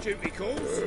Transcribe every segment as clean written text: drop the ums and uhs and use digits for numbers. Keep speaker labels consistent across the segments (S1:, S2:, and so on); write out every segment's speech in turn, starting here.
S1: duty calls.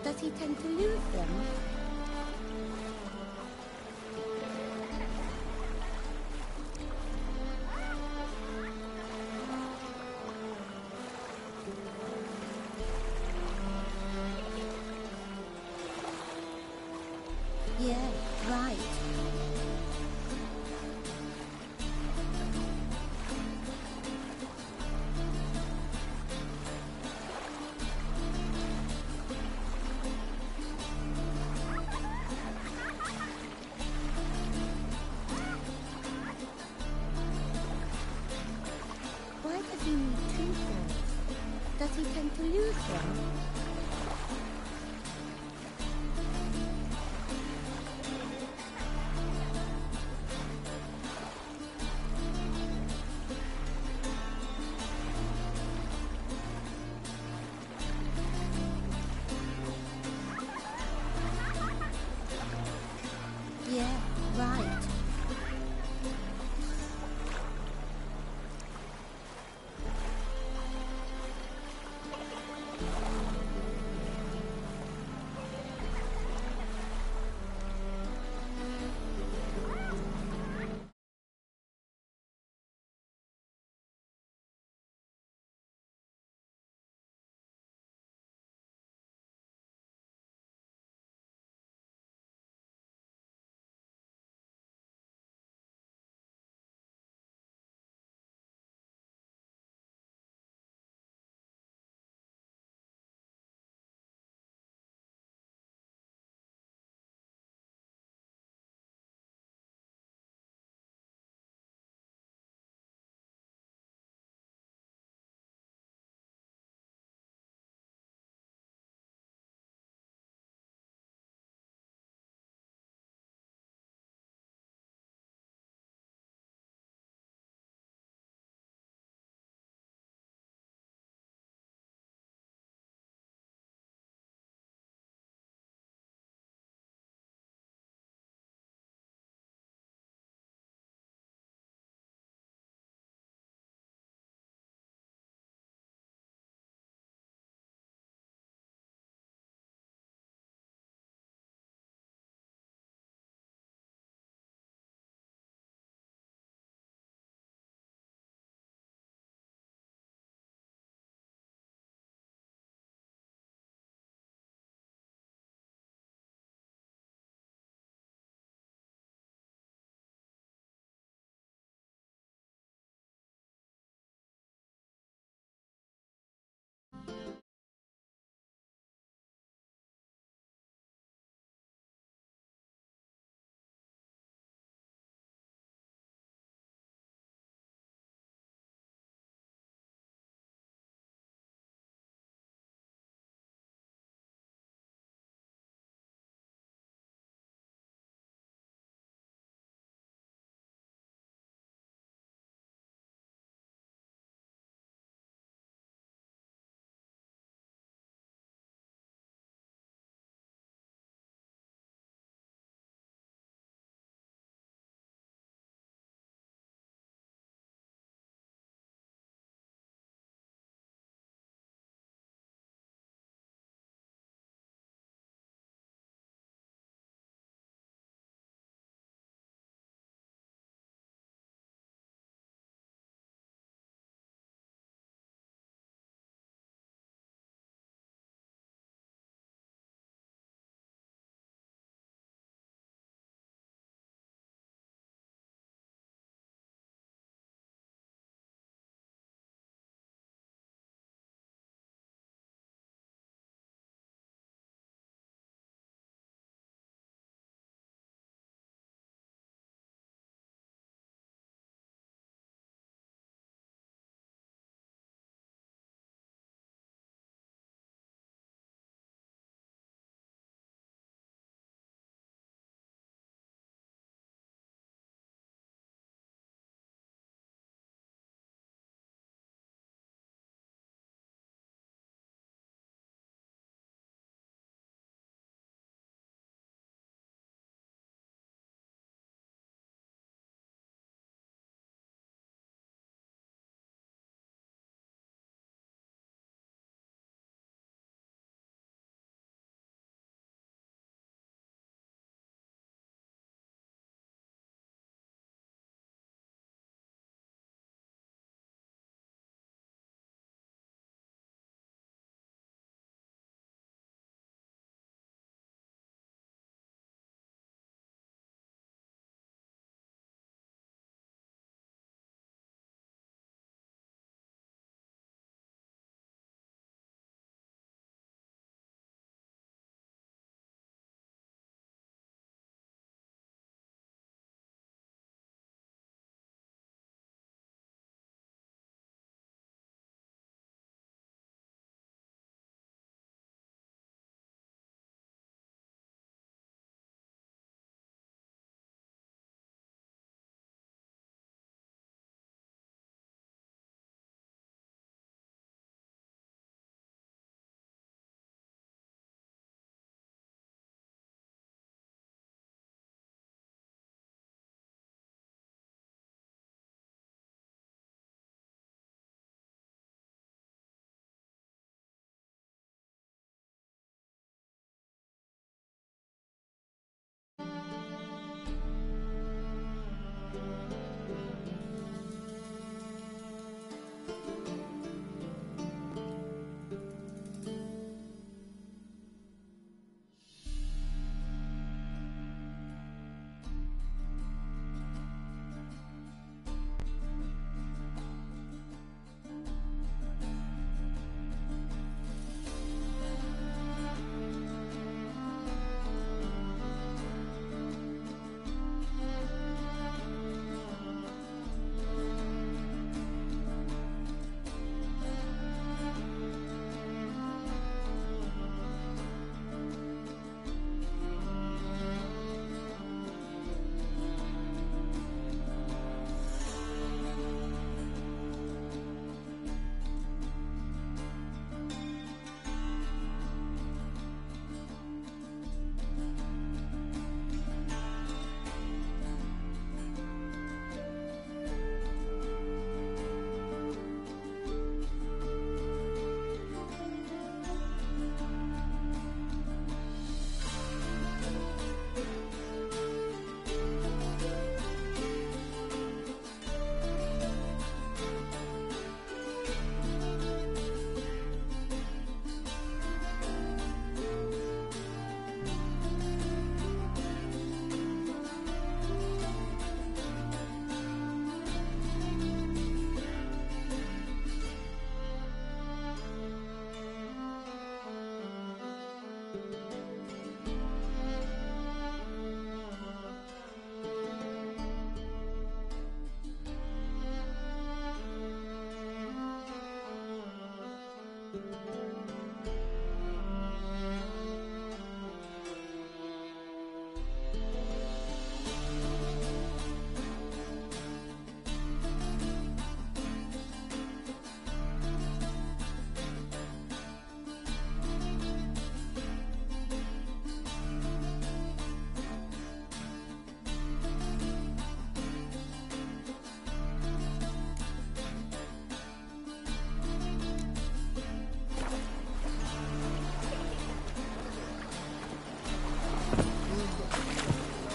S2: Does he tend to lose them? Yeah, right. Why does he need two swords? Does he tend to lose them? Yeah, right.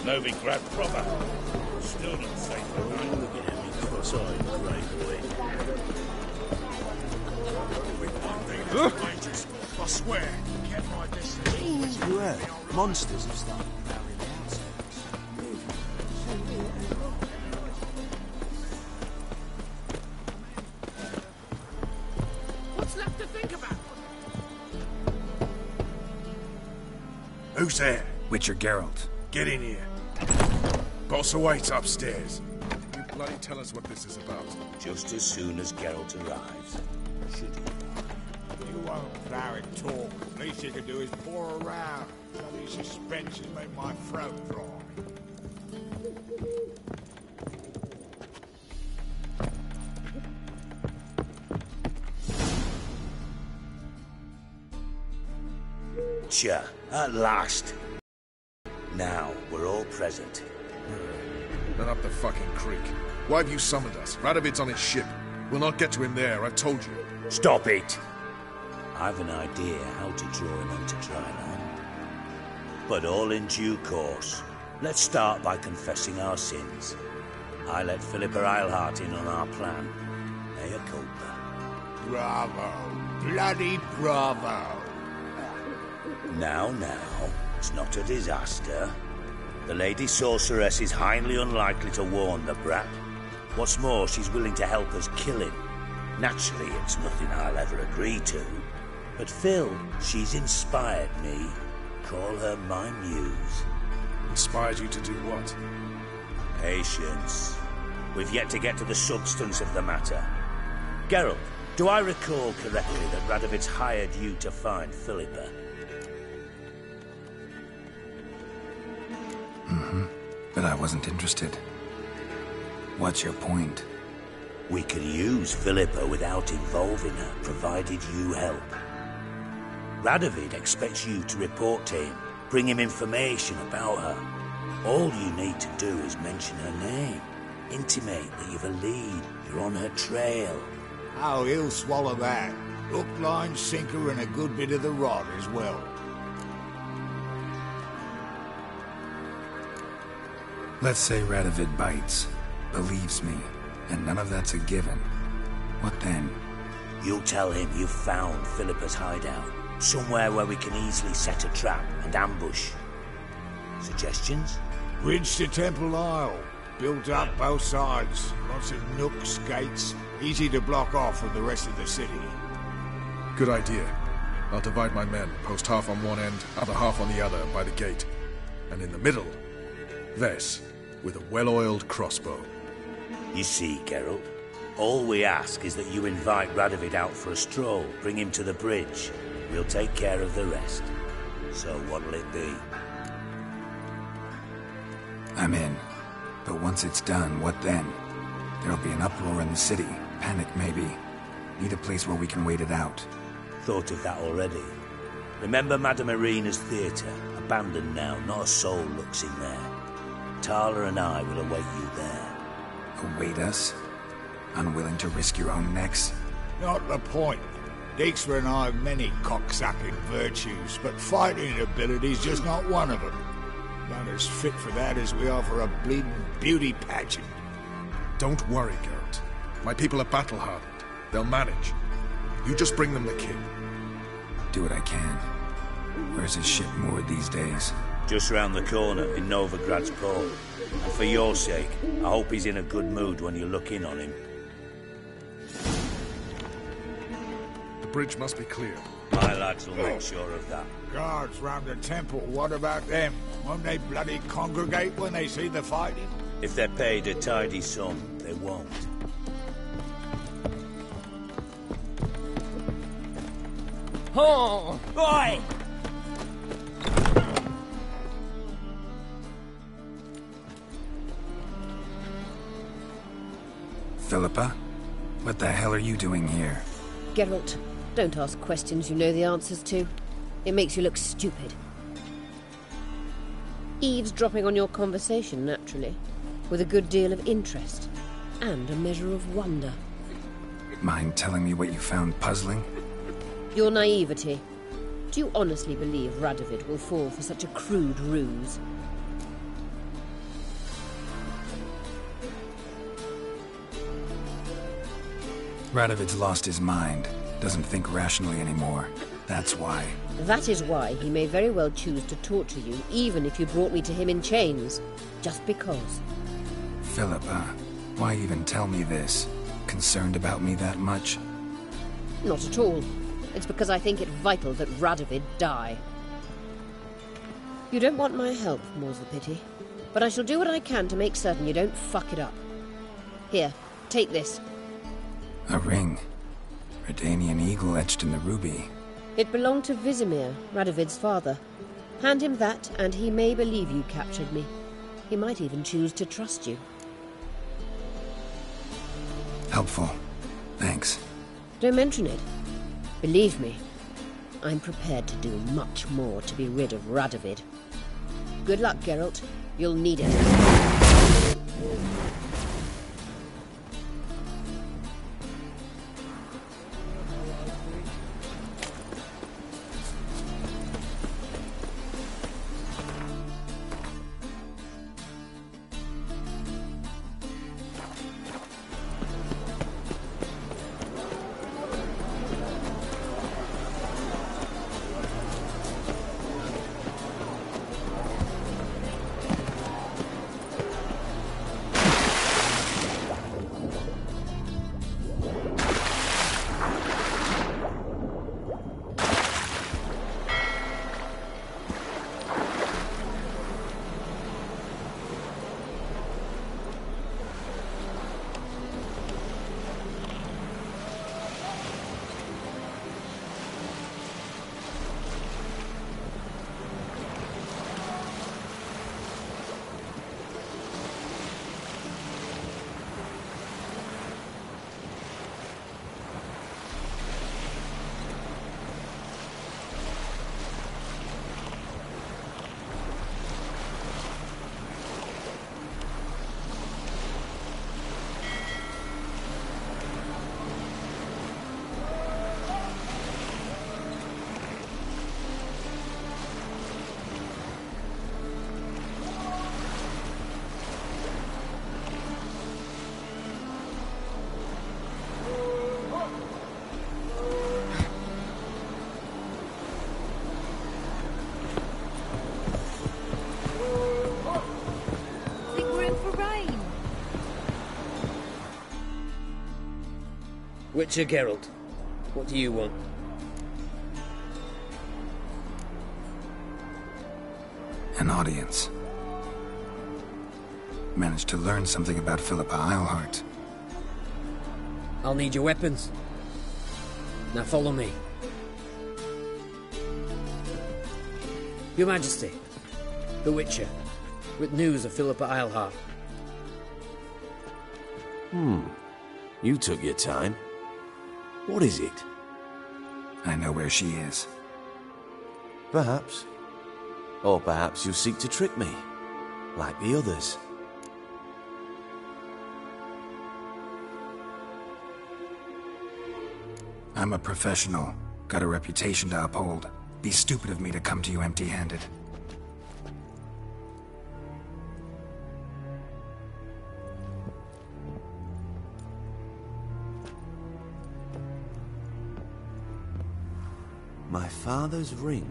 S1: Novigrad proper. Still not safe for night.
S3: Look at me cross-eyed, grey boy.
S1: I swear, get my distance.
S3: Well, monsters have started marrying ourselves.
S1: What's left to think about?
S4: Who's there?
S5: Witcher Geralt.
S4: Get in here. Boss awaits upstairs. You bloody tell us what this is about.
S1: Just as soon as Geralt arrives. Should he?
S6: You won't allow it talk. Least you can do is pour around. Bloody suspense has made my throat dry.
S1: Cha, at last. Now we're all present.
S4: Then up the fucking creek. Why have you summoned us? Radovid's on his ship. We'll not get to him there, I've told you.
S1: Stop it! I've an idea how to draw him onto dry land. But all in due course. Let's start by confessing our sins. I let Philippa Eilhart in on our plan. Mea culpa.
S6: Bravo. Bloody bravo.
S1: Now, it's not a disaster. The Lady Sorceress is highly unlikely to warn the brat. What's more, she's willing to help us kill him. Naturally, it's nothing I'll ever agree to. But Phil, she's inspired me. Call her my muse.
S4: Inspired you to do what?
S1: Patience. We've yet to get to the substance of the matter. Geralt, do I recall correctly that Radovid's hired you to find Philippa?
S5: But I wasn't interested. What's your point?
S1: We can use Philippa without involving her, provided you help. Radovid expects you to report to him, bring him information about her. All you need to do is mention her name, intimate that you've a lead, you're on her trail.
S6: Oh, he'll swallow that. Hook, line, sinker, and a good bit of the rod as well.
S5: Let's say Radovid bites, believes me, and none of that's a given. What then?
S1: You'll tell him you've found Philippa's hideout, somewhere where we can easily set a trap and ambush. Suggestions?
S6: Bridge to Temple Isle. Built up both sides. Lots of nooks, gates. Easy to block off from the rest of the city.
S4: Good idea. I'll divide my men, post half on one end, other half on the other, by the gate. And in the middle, Ves, with a well-oiled crossbow.
S1: You see, Geralt, all we ask is that you invite Radovid out for a stroll, bring him to the bridge. We'll take care of the rest. So what'll it be?
S5: I'm in. But once it's done, what then? There'll be an uproar in the city. Panic, maybe. Need a place where we can wait it out.
S1: Thought of that already. Remember Madame Irina's theatre? Abandoned now, not a soul looks in there. Tala and I will await you there.
S5: Await us? Unwilling to risk your own necks?
S6: Not the point. Dijkstra and I have many cocksucking virtues, but fighting ability's just not one of them. Not as fit for that as we are for a bleeding beauty pageant.
S4: Don't worry, Geralt. My people are battle-hardened. They'll manage. You just bring them the kid.
S5: Do what I can. Where's his ship moored these days?
S1: Just round the corner in Novigrad's port. And for your sake, I hope he's in a good mood when you look in on him.
S4: The bridge must be clear.
S1: My lads will make sure of that.
S6: Guards round the temple, what about them? Won't they bloody congregate when they see the fighting?
S1: If they're paid a tidy sum, they won't.
S7: Oh!
S1: Oi!
S5: Philippa? What the hell are you doing here?
S7: Geralt, don't ask questions you know the answers to. It makes you look stupid. Eavesdropping on your conversation, naturally, with a good deal of interest, and a measure of wonder.
S5: Mind telling me what you found puzzling?
S7: Your naivety. Do you honestly believe Radovid will fall for such a crude ruse?
S5: Radovid's lost his mind. Doesn't think rationally anymore. That's why.
S7: That is why he may very well choose to torture you, even if you brought me to him in chains. Just because.
S5: Philippa, why even tell me this? Concerned about me that much?
S7: Not at all. It's because I think it vital that Radovid die. You don't want my help, more's the pity. But I shall do what I can to make certain you don't fuck it up. Here, take this.
S5: A ring. Redanian eagle etched in the ruby.
S7: It belonged to Vizimir, Radovid's father. Hand him that, and he may believe you captured me. He might even choose to trust you.
S5: Helpful. Thanks.
S7: Don't mention it. Believe me, I'm prepared to do much more to be rid of Radovid. Good luck, Geralt. You'll need it.
S8: Witcher Geralt, what do you want?
S5: An audience. Managed to learn something about Philippa Eilhart.
S8: I'll need your weapons. Now follow me. Your Majesty, the Witcher, with news of Philippa Eilhart.
S3: You took your time. What is it?
S5: I know where she is.
S3: Perhaps. Or perhaps you seek to trick me, like the others.
S5: I'm a professional. Got a reputation to uphold. Be stupid of me to come to you empty-handed.
S3: My father's ring.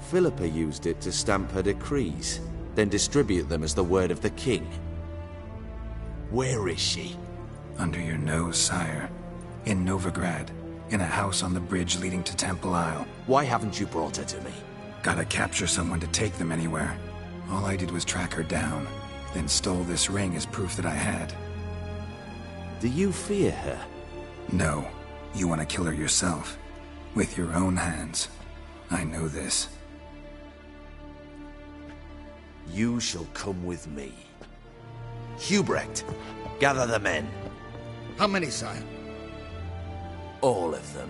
S3: Philippa used it to stamp her decrees, then distribute them as the word of the king. Where is she?
S5: Under your nose, sire. In Novigrad. In a house on the bridge leading to Temple Isle.
S3: Why haven't you brought her to me?
S5: Gotta capture someone to take them anywhere. All I did was track her down, then stole this ring as proof that I had.
S3: Do you fear her?
S5: No. You want to kill her yourself. With your own hands. I know this.
S3: You shall come with me. Hubrecht, gather the men.
S6: How many, sire?
S3: All of them.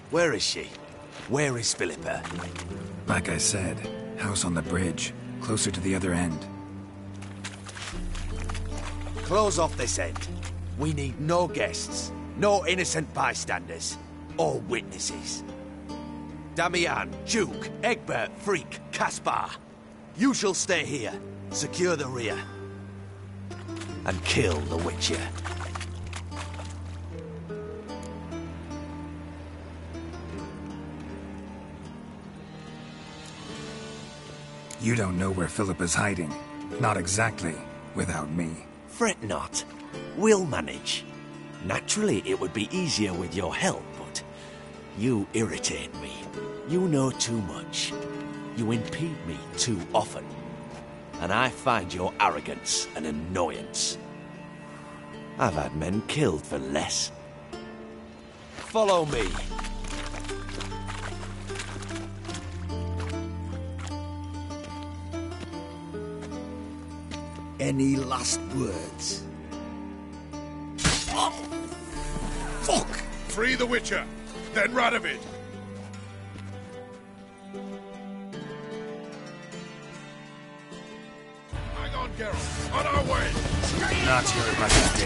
S3: Where is she? Where is Philippa?
S5: Like I said, house on the bridge, closer to the other end.
S3: Close off this end. We need no guests, no innocent bystanders, or witnesses. Damian, Duke, Egbert, Freak, Caspar. You shall stay here, secure the rear, and kill the Witcher.
S5: You don't know where Philippa's hiding. Not exactly, without me.
S3: Fret not. We'll manage. Naturally, it would be easier with your help, but you irritate me. You know too much. You impede me too often. And I find your arrogance an annoyance. I've had men killed for less. Follow me.
S6: Any last words? Oh, fuck!
S4: Free the Witcher, then Radovid. Hang on, Geralt. On our way.
S5: Not your majesty.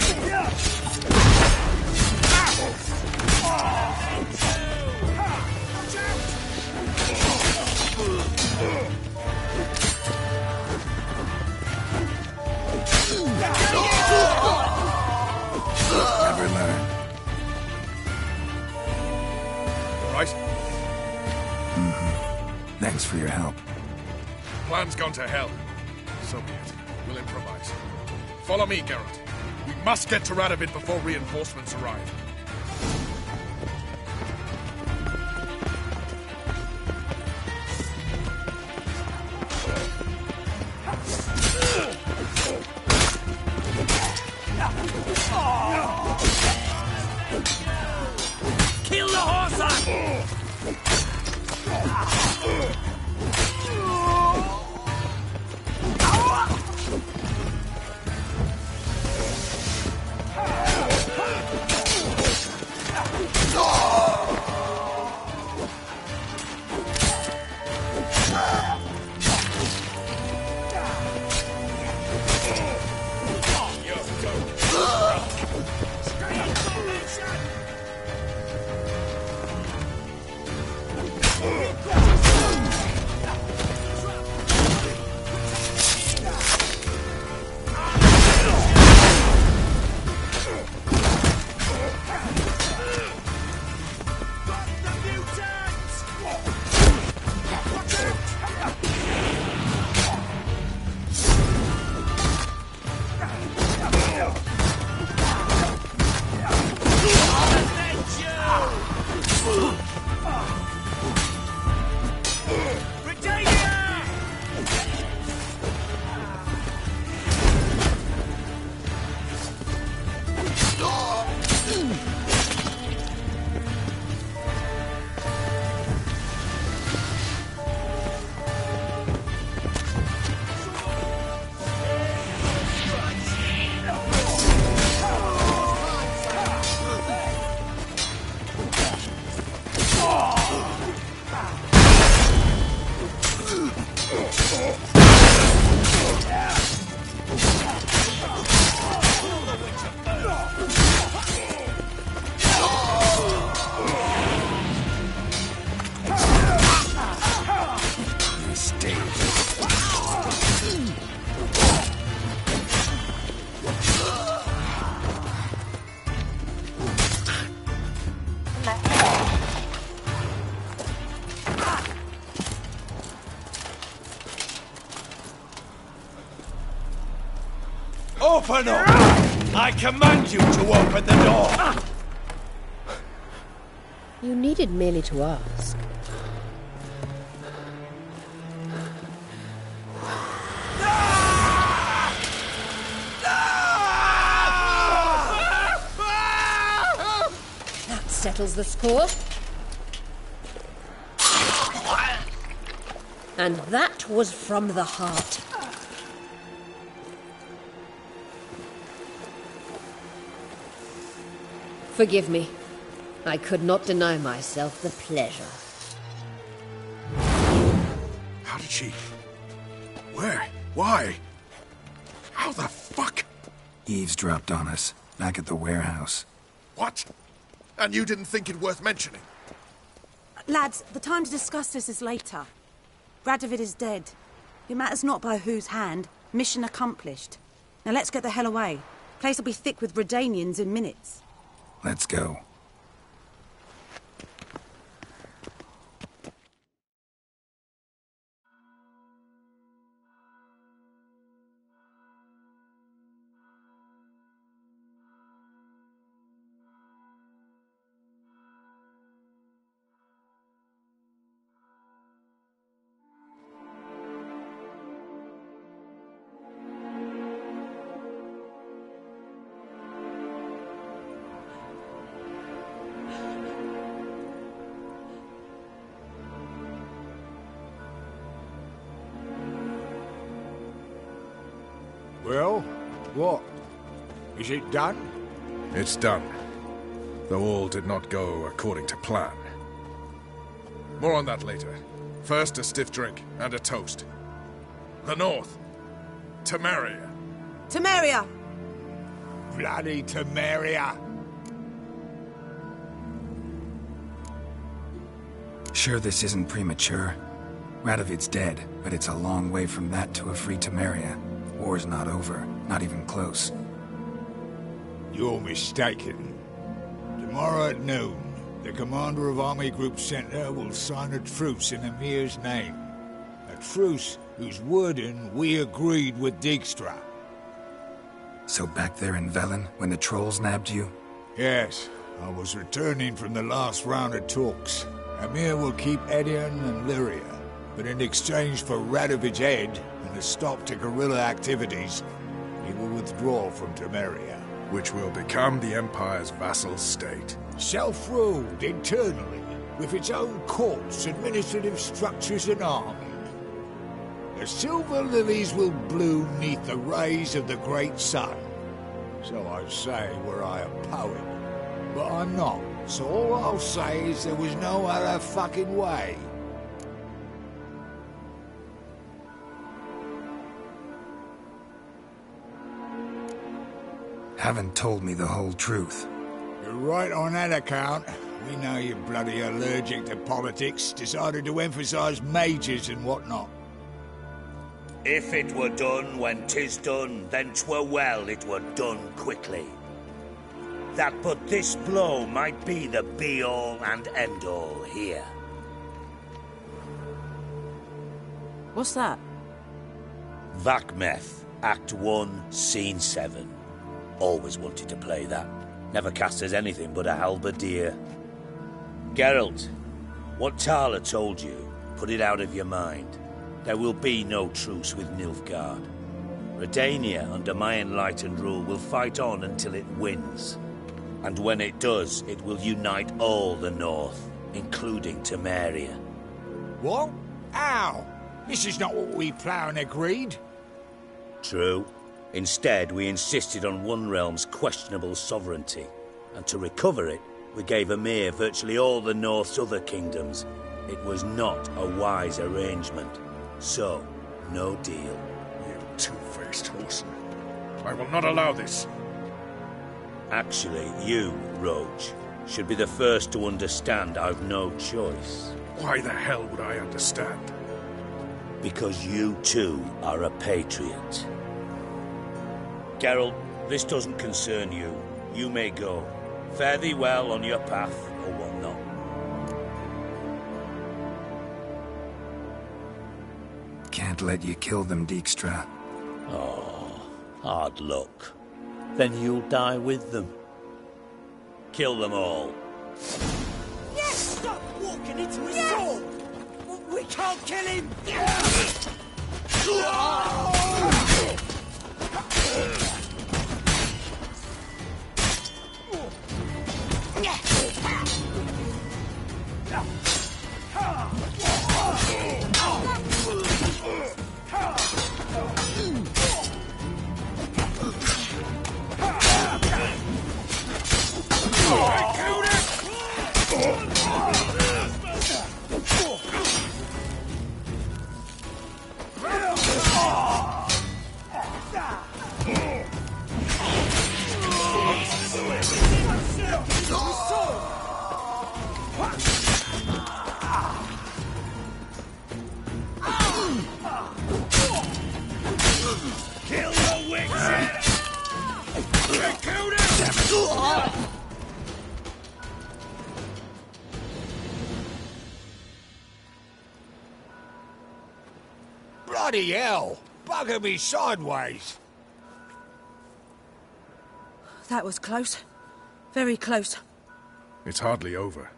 S5: Never learn.
S4: All right?
S5: Thanks for your help.
S4: Plan's gone to hell. So be it. We'll improvise. Follow me, Geralt. We must get to Radovid before reinforcements arrive.
S8: Kill the horse!
S3: Open up! I command you to open the door!
S7: You needed merely to ask. That settles the score. And that was from the heart. Forgive me. I could not deny myself the pleasure.
S4: How did she... Where? Why? How the fuck?
S5: Eavesdropped on us, back at the warehouse.
S4: What? And you didn't think it worth mentioning?
S9: Lads, the time to discuss this is later. Radovid is dead. It matters not by whose hand. Mission accomplished. Now let's get the hell away. Place will be thick with Redanians in minutes.
S5: Let's go.
S6: Well, what? Is it done?
S4: It's done. Though all did not go according to plan. More on that later. First, a stiff drink and a toast. The North. Temeria.
S9: Temeria!
S6: Bloody Temeria!
S5: Sure this isn't premature? Radovid's dead, but it's a long way from that to a free Temeria. War's not over, not even close.
S6: You're mistaken. Tomorrow at noon, the commander of Army Group Center will sign a truce in Emir's name. A truce whose wording we agreed with Dijkstra.
S5: So back there in Velen, when the trolls nabbed you?
S6: Yes, I was returning from the last round of talks. Emir will keep Edion and Lyria, but in exchange for Radovid's head and a stop to guerrilla activities, he will withdraw from Temeria.
S4: Which will become the Empire's vassal state.
S6: Self-ruled internally, with its own courts, administrative structures and army. The silver lilies will bloom neath the rays of the great sun. So I say were I a poet. But I'm not, so all I'll say is there was no other fucking way.
S5: Haven't told me the whole truth.
S6: You're right on that account. We know you're bloody allergic to politics, decided to emphasize majors and whatnot.
S1: If it were done when 'tis done, then 'twere well it were done quickly. That but this blow might be the be-all and end-all here.
S9: What's that?
S1: Vakmeth, Act 1, Scene 7. Always wanted to play that. Never cast as anything but a halberdier. Geralt, what Tala told you, put it out of your mind. There will be no truce with Nilfgaard. Redania, under my enlightened rule, will fight on until it wins. And when it does, it will unite all the North, including Temeria.
S6: What? How? This is not what we ploughed and agreed.
S1: True. Instead, we insisted on one realm's questionable sovereignty, and to recover it, we gave Emir virtually all the North's other kingdoms. It was not a wise arrangement. So, no deal.
S4: You two-faced horseman. I will not allow this.
S1: Actually, you, Roach, should be the first to understand I've no choice.
S4: Why the hell would I understand?
S1: Because you too are a patriot. Geralt, this doesn't concern you. You may go. Fare thee well on your path, or whatnot.
S5: Can't let you kill them, Dijkstra.
S1: Oh, hard luck. Then you'll die with them. Kill them all.
S3: Yes! Stop walking into his sword! We can't kill him!
S6: Bloody hell! Bugger me sideways!
S9: That was close. Very close.
S4: It's hardly over.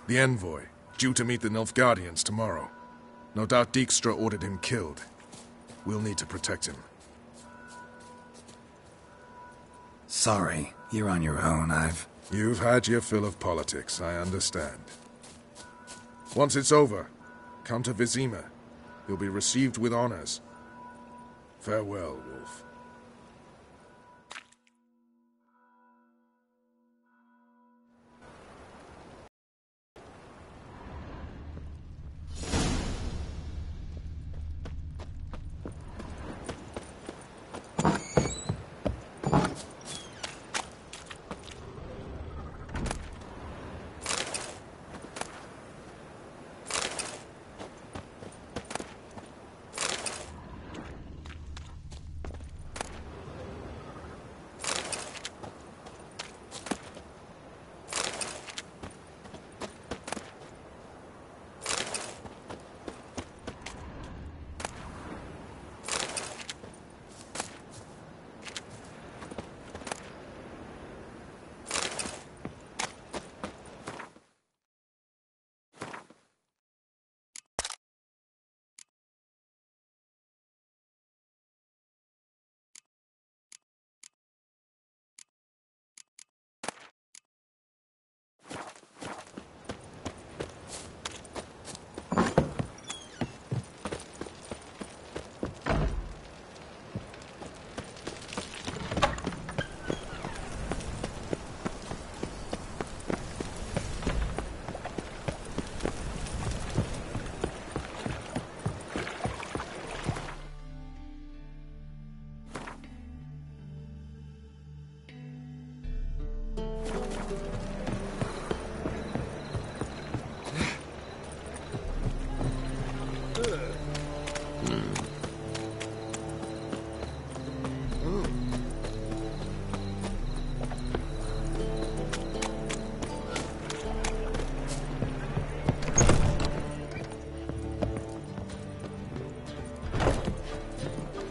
S4: The envoy, due to meet the Nilfgaardians tomorrow. No doubt Dijkstra ordered him killed. We'll need to protect him.
S5: Sorry, you're on your own.
S4: You've had your fill of politics, I understand. Once it's over, come to Vizima. You'll be received with honors. Farewell, Wolf.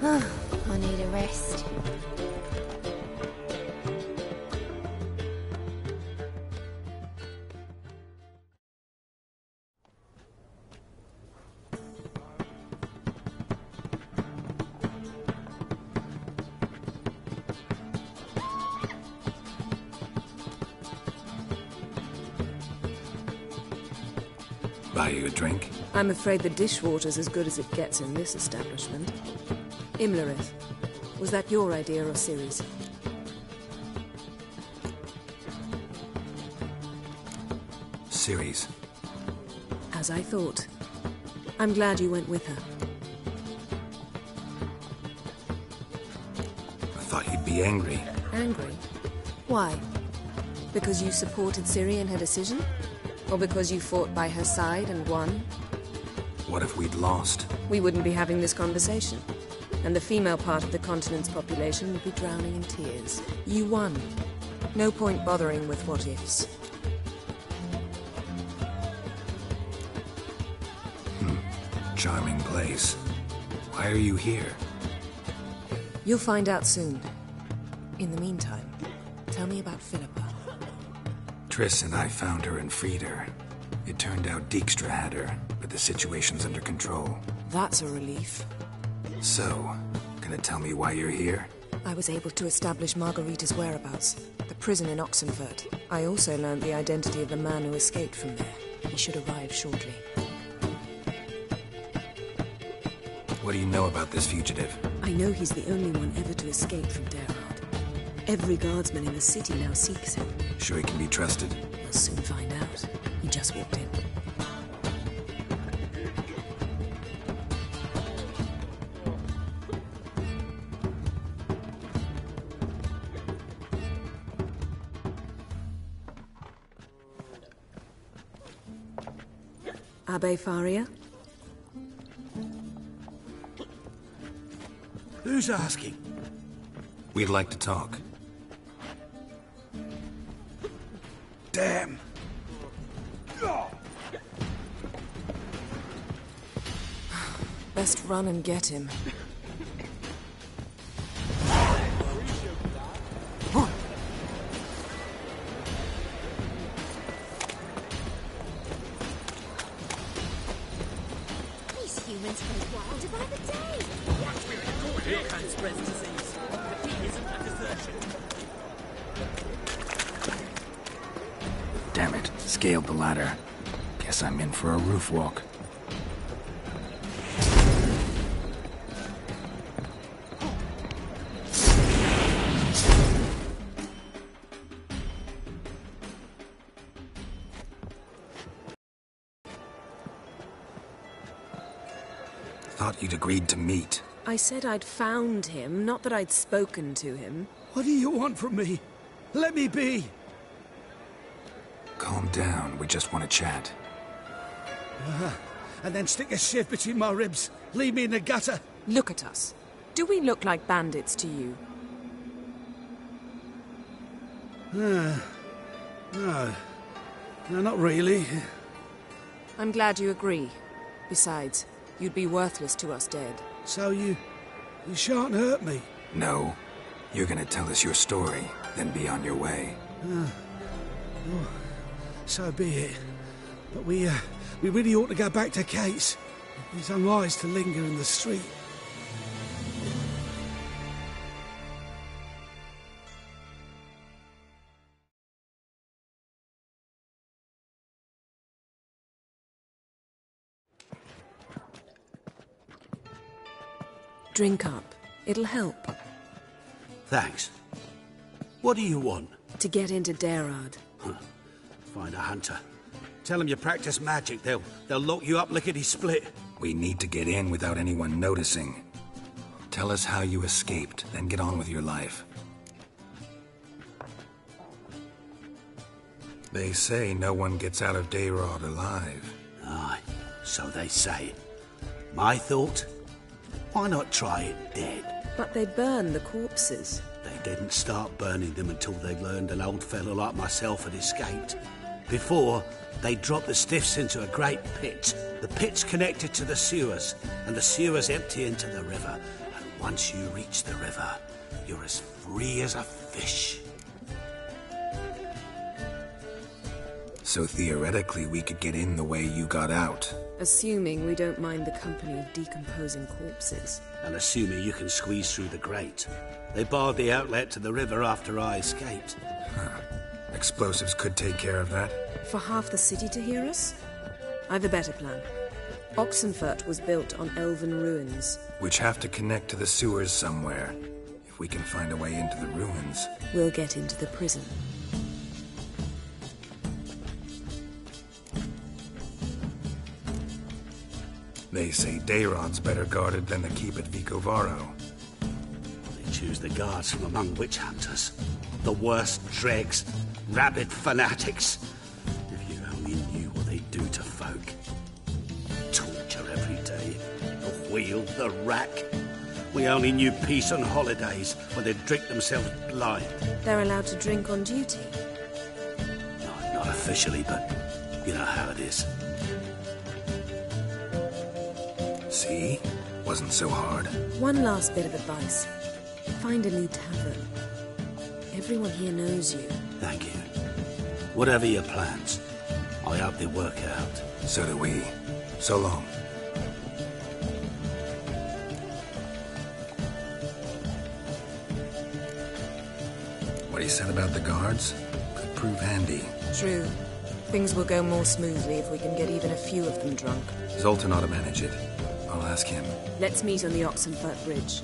S2: I need a rest.
S5: Buy you a drink?
S10: I'm afraid the dishwater's as good as it gets in this establishment. Imlerith, was that your idea or Ciri's?
S5: Ciri's.
S10: As I thought. I'm glad you went with her.
S5: I thought you'd be angry.
S10: Angry? Why? Because you supported Ciri in her decision? Or because you fought by her side and won?
S5: What if we'd lost?
S10: We wouldn't be having this conversation. And the female part of the continent's population would be drowning in tears. You won. No point bothering with what-ifs.
S5: Charming place. Why are you here?
S10: You'll find out soon. In the meantime, tell me about Philippa.
S5: Triss and I found her and freed her. It turned out Dijkstra had her, but the situation's under control.
S10: That's a relief.
S5: So, gonna tell me why you're here?
S10: I was able to establish Margarita's whereabouts, the prison in Oxenfurt. I also learned the identity of the man who escaped from there. He should arrive shortly.
S5: What do you know about this fugitive?
S10: I know he's the only one ever to escape from Derard. Every guardsman in the city now seeks him.
S5: Sure he can be trusted?
S10: We'll soon find out. He just walked in. Abbe Faria?
S1: Who's asking?
S5: We'd like to talk.
S1: Damn.
S10: Best run and get him.
S2: These humans go wilder by the day.
S3: Here comes spreads disease. Defeat isn't a desertion.
S5: Damn it, scaled the ladder. Guess I'm in for a roof walk. Thought you'd agreed to meet.
S10: I said I'd found him, not that I'd spoken to him.
S11: What do you want from me? Let me be!
S5: Calm down, we just want to chat.
S11: And then stick a sieve between my ribs. Leave me in the gutter.
S10: Look at us. Do we look like bandits to you?
S11: No, not really.
S10: I'm glad you agree. Besides, you'd be worthless to us dead.
S11: So you shan't hurt me.
S5: No. You're gonna tell us your story, then be on your way.
S11: So be it. But we really ought to go back to Kate's. It's unwise to linger in the street.
S10: Drink up. It'll help.
S1: Thanks. What do you want?
S10: To get into Darad.
S1: Find a hunter. Tell them you practice magic. They'll lock you up lickety-split.
S5: We need to get in without anyone noticing. Tell us how you escaped, then get on with your life. They say no one gets out of Darad alive.
S1: Aye, so they say. My thought? Why not try it dead?
S10: But they burn the corpses.
S1: They didn't start burning them until they learned an old fellow like myself had escaped. Before, they dropped the stiffs into a great pit. The pit's connected to the sewers, and the sewers empty into the river. And once you reach the river, you're as free as a fish.
S5: So theoretically, we could get in the way you got out.
S10: Assuming we don't mind the company of decomposing corpses.
S1: And assuming you can squeeze through the grate. They barred the outlet to the river after I escaped.
S5: Explosives could take care of that.
S10: For half the city to hear us? I've a better plan. Oxenfurt was built on elven ruins.
S5: Which have to connect to the sewers somewhere. If we can find a way into the ruins.
S10: We'll get into the prison.
S5: They say Darod's better guarded than the keep at Vicovaro.
S1: They choose the guards from among witch hunters. The worst dregs, rabid fanatics. If you only knew what they do to folk. Torture every day. The wheel, the rack. We only knew peace on holidays when they'd drink themselves blind.
S10: They're allowed to drink on duty?
S1: No, not officially, but you know how it is.
S5: See? Wasn't so hard.
S10: One last bit of advice. Find a new tavern. Everyone here knows you.
S1: Thank you. Whatever your plans, I hope they work out.
S5: So do we. So long. What he said about the guards could prove handy.
S10: True. Things will go more smoothly if we can get even a few of them drunk.
S5: Zoltan ought to manage it. I'll ask him.
S10: Let's meet on the Oxenfurt Bridge.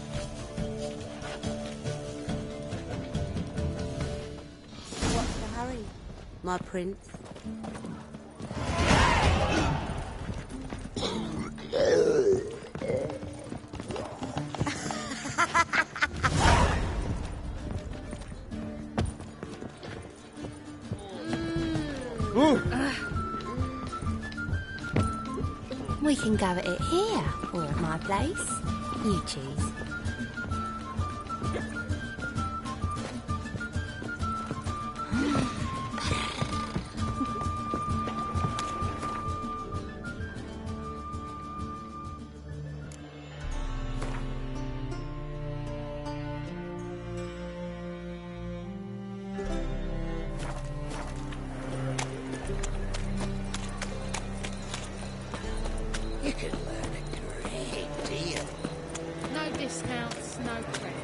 S2: What's the hurry, my prince? We can go at it here, or at my place. You choose.
S1: could learn a great deal.
S2: No discounts, no credit.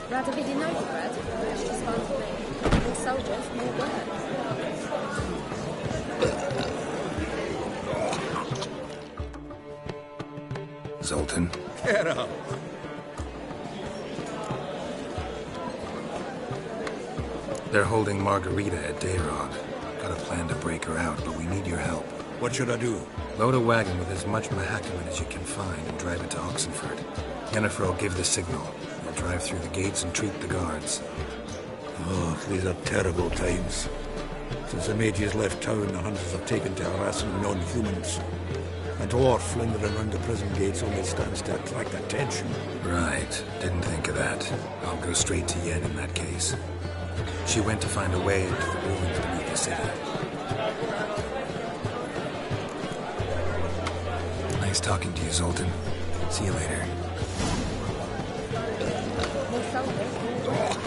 S7: Radovid in Novigrad, just fun for me. More soldiers, more work.
S5: Zoltan?
S3: Get up!
S5: They're holding Margarita at Dayrod. Got a plan to break her out, but we need your help.
S11: What should I do?
S5: Load a wagon with as much Mahakaman as you can find and drive it to Oxenford. Yennefer will give the signal. We'll drive through the gates and treat the guards.
S11: Oh, these are terrible times. Since the mages left town, the hunters have taken to harassing non-humans. A dwarf lingering around the prison gates only stands to attract attention.
S5: Right. Didn't think of that. I'll go straight to Yen in that case. She went to find a way into the ruins beneath the city. Nice talking to you, Zoltan. See you later.
S7: More soldiers, more work.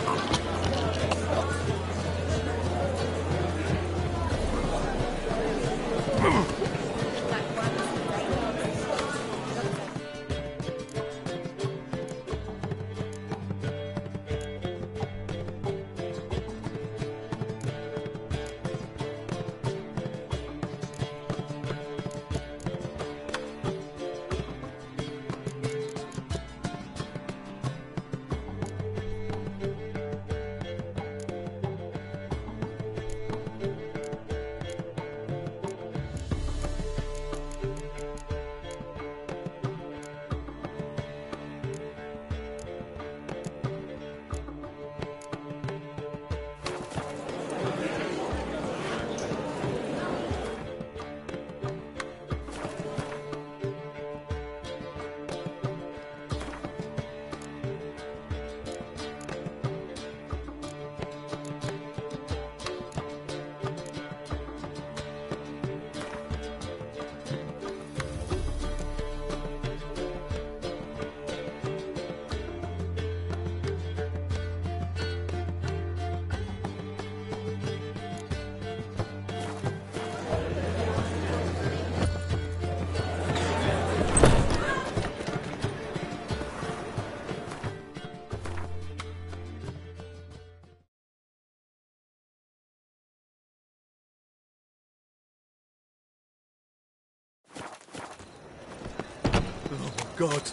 S11: God,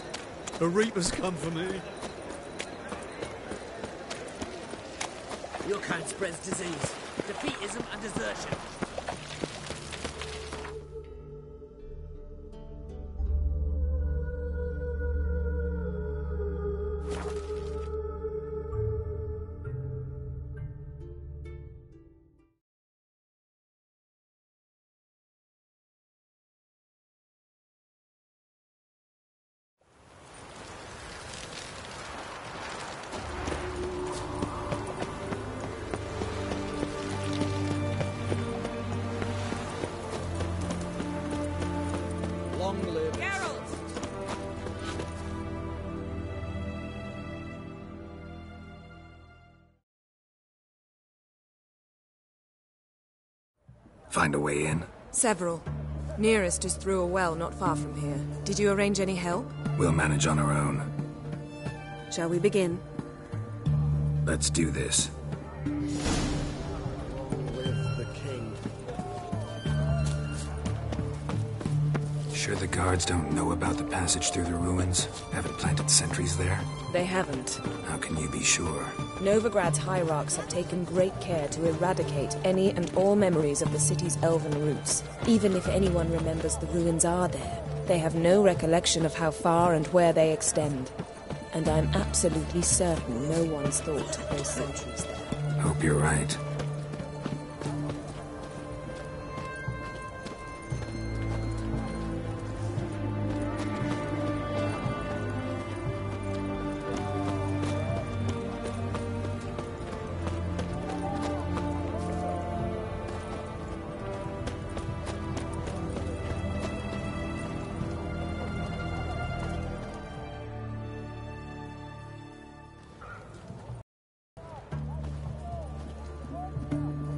S11: a Reaper's come for me.
S8: Your kind spreads disease, defeatism and desertion.
S5: Find a way in?
S10: Several. Nearest is through a well not far from here. Did you arrange any help?
S5: We'll manage on our own.
S10: Shall we begin?
S5: Let's do this.
S3: With the king.
S5: Sure the guards don't know about the passage through the ruins? Haven't planted sentries there?
S10: They haven't.
S5: How can you be sure?
S10: Novigrad's hierarchs have taken great care to eradicate any and all memories of the city's elven roots. Even if anyone remembers the ruins are there, they have no recollection of how far and where they extend. And I'm absolutely certain no one's thought of those sentries there.
S5: Hope you're right.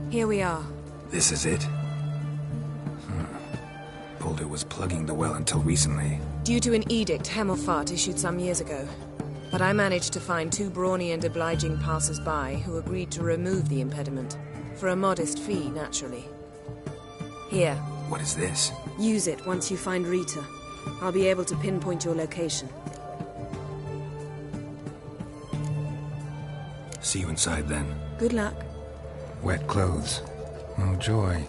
S10: Here we are.
S5: This is it? Boulder was plugging the well until recently.
S10: Due to an edict Hemelfart issued some years ago. But I managed to find 2 brawny and obliging passers-by who agreed to remove the impediment. For a modest fee, naturally. Here.
S5: What is this?
S10: Use it once you find Rita. I'll be able to pinpoint your location.
S5: See you inside then.
S10: Good luck.
S5: Wet clothes. Oh, joy.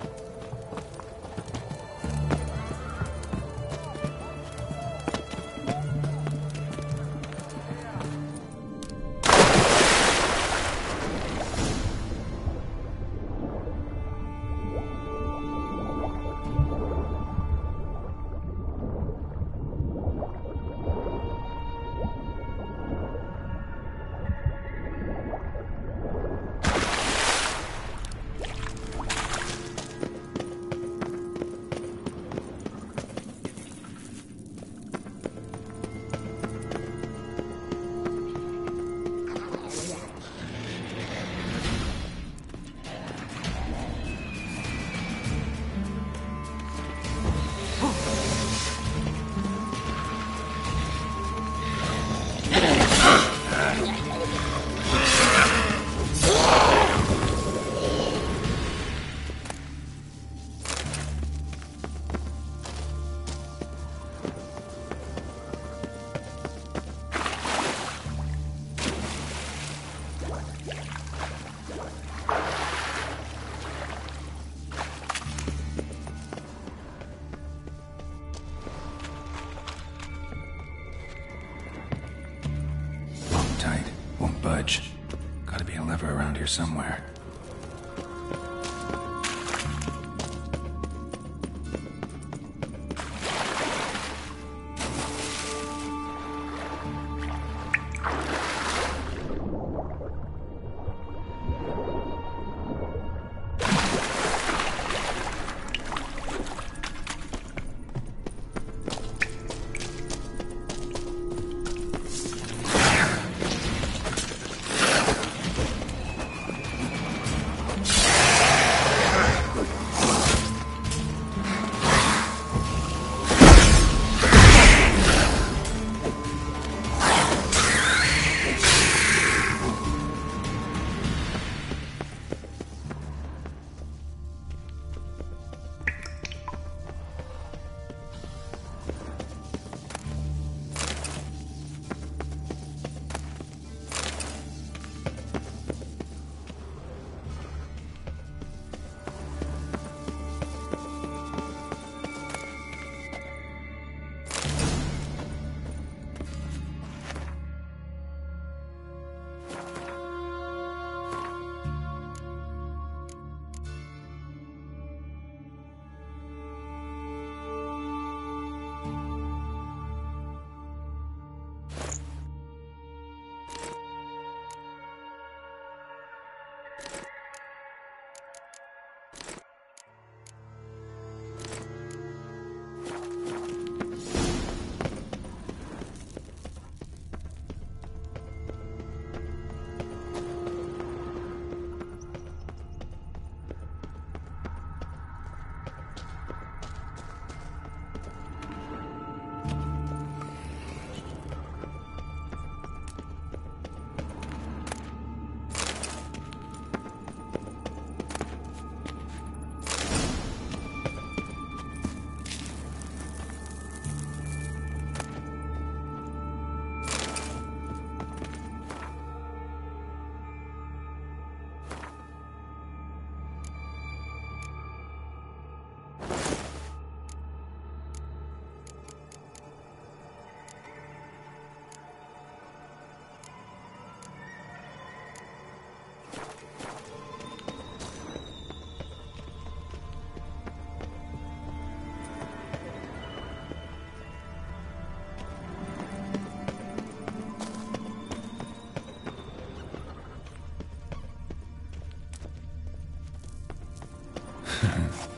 S5: Gotta be a lever around here somewhere.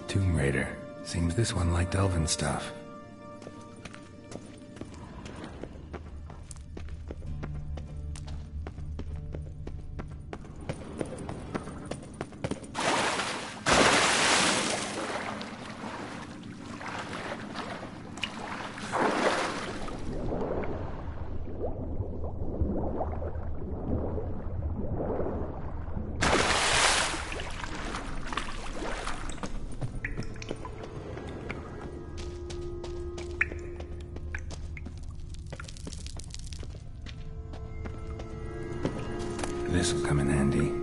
S5: Tomb Raider. Seems this one liked elven stuff. This'll come in handy.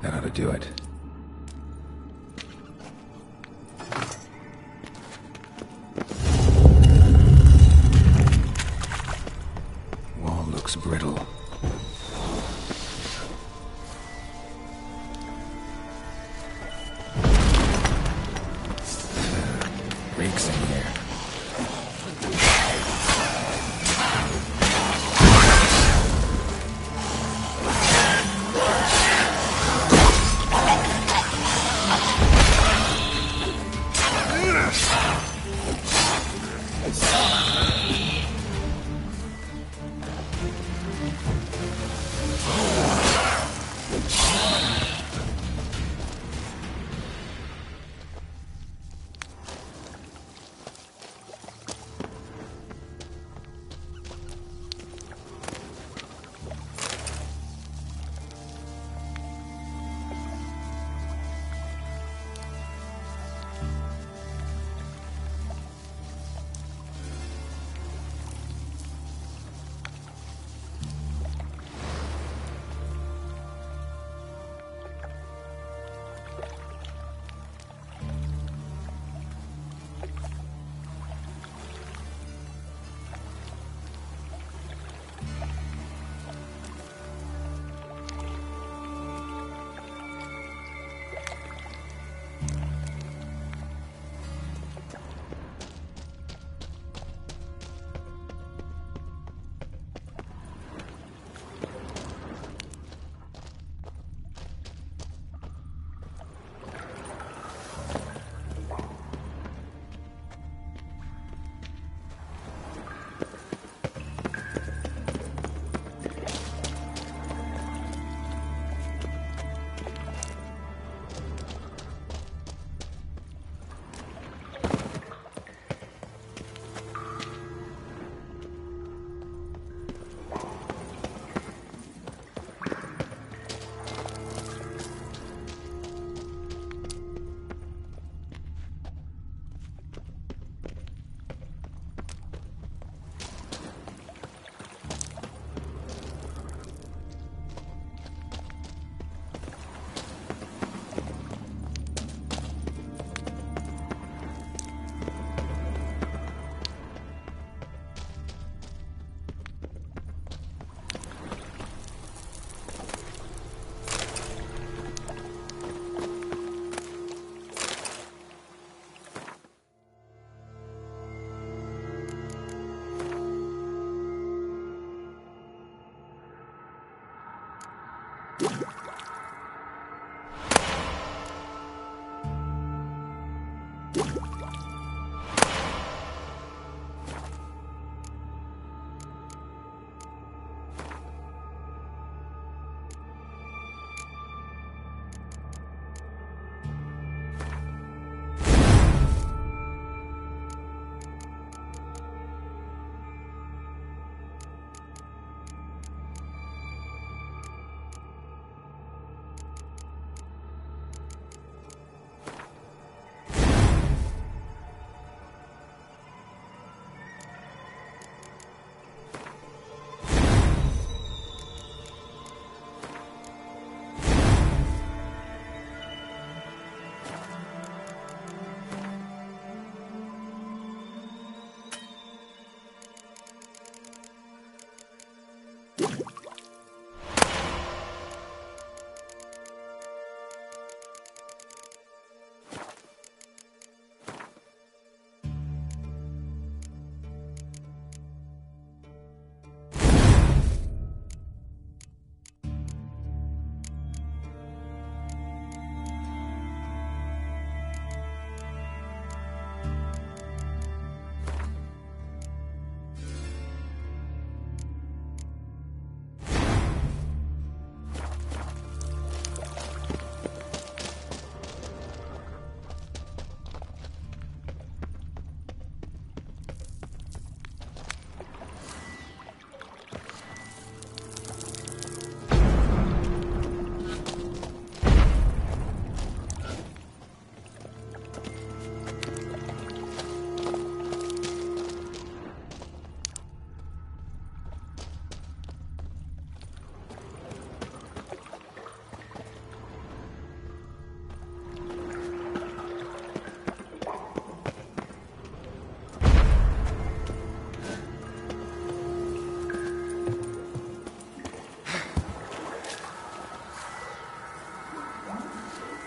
S5: That ought to do it. Wall looks brittle. Reeks in here.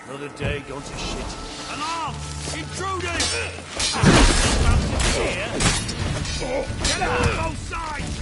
S1: Another day gone to shit. Alarm! Intruders! Get out! Both sides!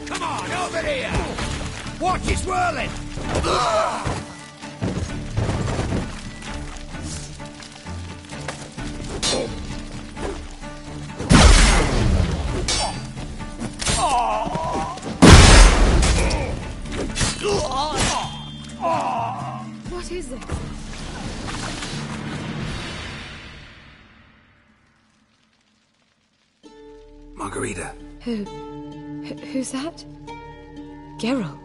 S6: Come on, over here! Watch it swirling!
S10: What is it?
S5: Margarita.
S10: Who's that? Geralt.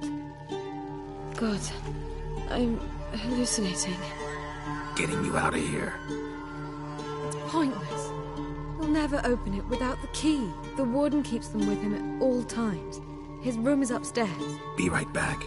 S10: God, I'm hallucinating.
S5: Getting you out of here.
S10: It's pointless. He'll never open it without the key. The warden keeps them with him at all times. His room is upstairs.
S5: Be right back.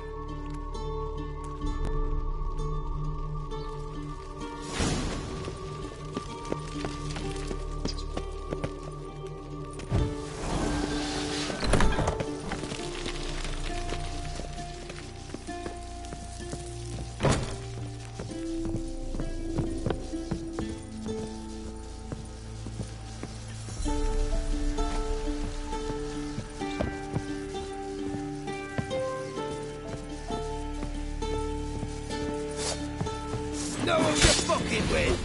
S6: Know who you're fucking with!